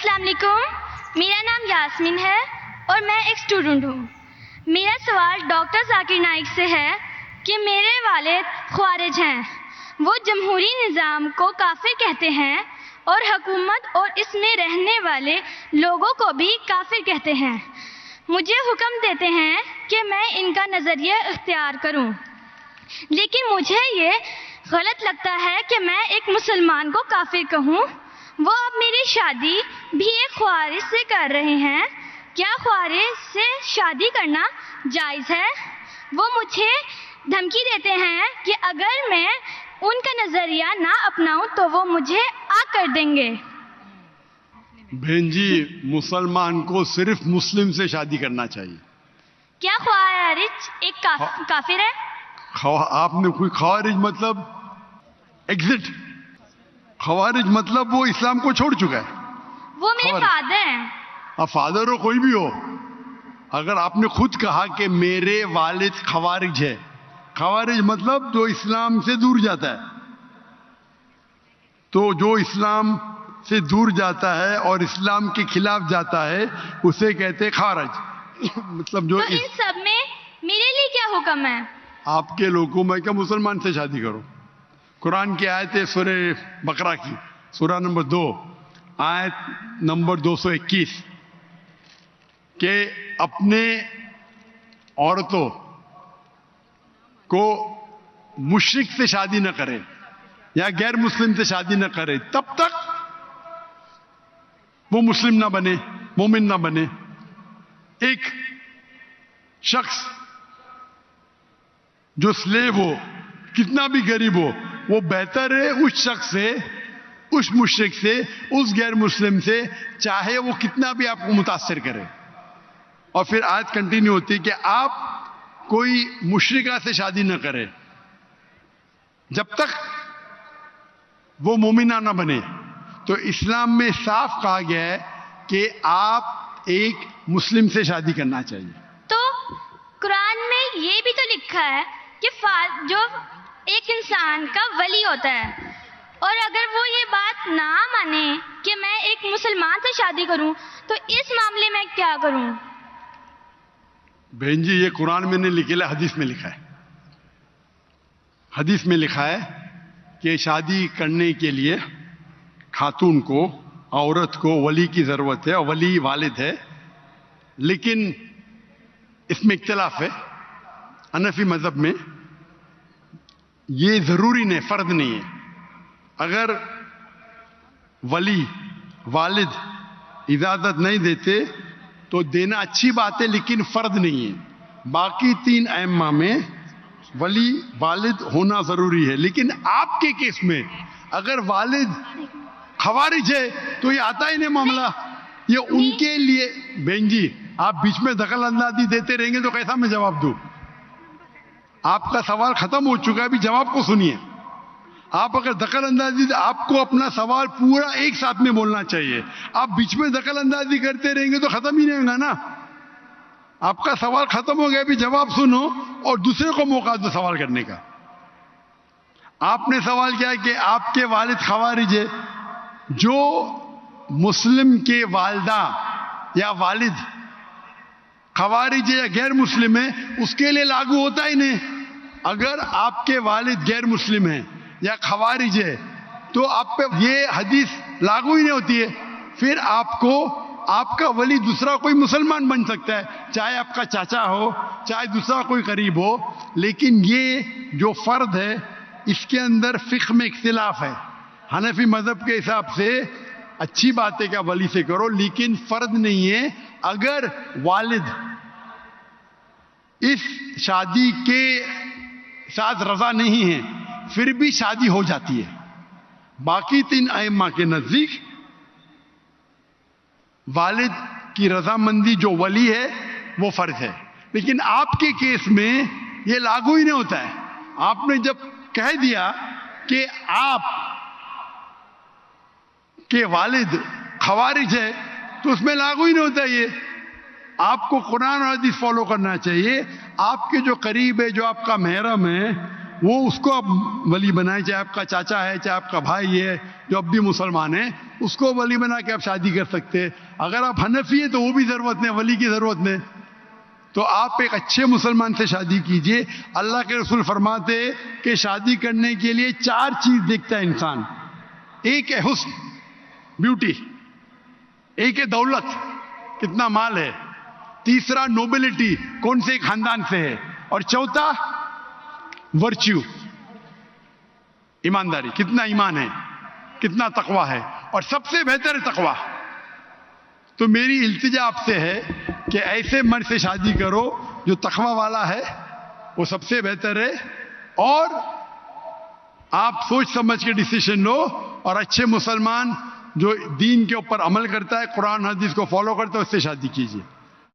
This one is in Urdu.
السلام علیکم، میرا نام یاسمین ہے اور میں ایک اسٹوڈنٹ ہوں۔ میرا سوال ڈاکٹر ذاکر نائک سے ہے کہ میرے والد خوارج ہیں، وہ جمہوری نظام کو کافر کہتے ہیں اور حکومت اور اس میں رہنے والے لوگوں کو بھی کافر کہتے ہیں۔ مجھے حکم دیتے ہیں کہ میں ان کا نظریہ اختیار کروں، لیکن مجھے یہ غلط لگتا ہے کہ میں ایک مسلمان کو کافر کہوں۔ وہ اب میری شادی بھی ایک خوارج سے کر رہے ہیں، کیا خوارج سے شادی کرنا جائز ہے؟ وہ مجھے دھمکی دیتے ہیں کہ اگر میں ان کا نظریہ نہ اپناؤں تو وہ مجھے آگ کر دیں گے۔ بہن جی، مسلمان کو صرف مسلم سے شادی کرنا چاہیے۔ کیا خوارج ایک کافر ہے؟ آپ نے کوئی خوارج مطلب ایگزٹ، خوارج مطلب وہ اسلام کو چھوڑ چکا ہے۔ وہ میرے فادر ہیں۔ اب فادر ہو کوئی بھی ہو، اگر آپ نے خود کہا کہ میرے والد خوارج ہے، خوارج مطلب جو اسلام سے دور جاتا ہے، تو جو اسلام سے دور جاتا ہے اور اسلام کے خلاف جاتا ہے اسے کہتے خوارج۔ مطلب جو تو ان سب میں میرے لیے کیا حکم ہے؟ آپ کے لوگوں میں کیا مسلمان سے شادی کرو۔ قرآن کی آیت ہے سورہ بقرہ کی، سورہ نمبر 2 آیت نمبر 221 کہ اپنے عورتوں کو مشرک سے شادی نہ کرے یا غیر مسلم سے شادی نہ کرے تب تک وہ مسلم نہ بنے، مومن نہ بنے۔ ایک شخص جو سلیو ہو، کتنا بھی غریب ہو، وہ بہتر ہے اس شخص سے، اس مشرک سے، اس غیر مسلم سے، چاہے وہ کتنا بھی آپ کو متاثر کرے۔ اور پھر آیت کنٹینیو ہوتی ہے کہ آپ کوئی مشرکہ سے شادی نہ کرے جب تک وہ مومنہ نہ بنے۔ تو اسلام میں صاف کہا گیا ہے کہ آپ ایک مسلم سے شادی کرنا چاہیے۔ تو قرآن میں یہ بھی تو لکھا ہے کہ جو ایک انسان کا ولی ہوتا ہے، اور اگر وہ یہ بات نہ مانے کہ میں ایک مسلمان سے شادی کروں تو اس معاملے میں کیا کروں؟ بہن جی، یہ قرآن میں نہیں لکھا ہے، حدیث میں لکھا ہے۔ حدیث میں لکھا ہے کہ شادی کرنے کے لیے خاتون کو، عورت کو ولی کی ضرورت ہے، اور ولی والد ہے۔ لیکن اس میں اختلاف ہے، حنفی مذہب میں یہ ضروری نہیں، فرض نہیں ہے۔ اگر ولی والد اجازت نہیں دیتے تو دینا اچھی بات ہے، لیکن فرض نہیں ہے۔ باقی 3 ائمہ میں ولی والد ہونا ضروری ہے۔ لیکن آپ کے کیس میں اگر والد خوارج ہے تو یہ آتا ہی نہیں معاملہ، یہ ان کے لیے۔ بہن جی، آپ بیچ میں دخل اندازی دیتے رہیں گے تو کیسا میں جواب دوں؟ آپ کا سوال ختم ہو چکا ہے، ابھی جواب کو سنیے۔ آپ اگر دخل اندازی، آپ کو اپنا سوال پورا ایک ساتھ میں بولنا چاہیے۔ آپ بیچ میں دخل اندازی کرتے رہیں گے تو ختم ہی نہیں ہوگا نا۔ آپ کا سوال ختم ہو گیا، ابھی جواب سنو اور دوسرے کو موقع دو سوال کرنے کا۔ آپ نے سوال کیا کہ آپ کے والد خوارج ہے۔ جو مسلم کے والدہ یا والد خوارج ہے یا غیر مسلم ہے، اس کے لیے لاگو ہوتا ہی نہیں۔ اگر آپ کے والد غیر مسلم ہیں یا خوارج ہے تو آپ پہ یہ حدیث لاگو ہی نہیں ہوتی ہے۔ پھر آپ کو آپ کا ولی دوسرا کوئی مسلمان بن سکتا ہے، چاہے آپ کا چاچا ہو، چاہے دوسرا کوئی قریب ہو، لیکن یہ جو فرد ہے اس کے اندر فقہ میں اختلاف ہے۔ حنفی مذہب کے حساب سے اچھی بات ہے کہ ولی سے کرو، لیکن فرض نہیں ہے۔ اگر والد اس شادی کے ساتھ رضا نہیں ہے پھر بھی شادی ہو جاتی ہے۔ باقی 3 ائمہ کے نزدیک والد کی رضامندی جو ولی ہے وہ فرض ہے، لیکن آپ کے کیس میں یہ لاگو ہی نہیں ہوتا ہے۔ آپ نے جب کہہ دیا کہ آپ کے والد خوارج ہے تو اس میں لاگو ہی نہیں ہوتا یہ۔ آپ کو قرآن اور حدیث فالو کرنا چاہیے۔ آپ کے جو قریب ہے، جو آپ کا محرم ہے، وہ اس کو اب ولی بنائیں، چاہے آپ کا چاچا ہے، چاہے آپ کا بھائی ہے جو اب بھی مسلمان ہے، اس کو ولی بنا کے آپ شادی کر سکتے ہیں۔ اگر آپ حنفی ہیں تو وہ بھی ضرورت نہیں، ولی کی ضرورت نہیں، تو آپ ایک اچھے مسلمان سے شادی کیجئے۔ اللہ کے رسول فرماتے کہ شادی کرنے کے لیے 4 چیز دیکھتا ہے انسان۔ ایک ہے حسن، بیوٹی، ایک ہے دولت، کتنا مال ہے، تیسرا نوبلٹی، کون سے خاندان سے ہے، اور چوتھا ورچیو، ایمانداری، کتنا ایمان ہے، کتنا تقوی ہے، اور سب سے بہتر ہے تقوی۔ تو میری التجا آپ سے ہے کہ ایسے مرد سے شادی کرو جو تقوی والا ہے، وہ سب سے بہتر ہے، اور آپ سوچ سمجھ کے ڈیسیشن لو، اور اچھے مسلمان جو دین کے اوپر عمل کرتا ہے، قرآن حدیث کو فالو کرتا ہے، اس سے شادی کیجیے۔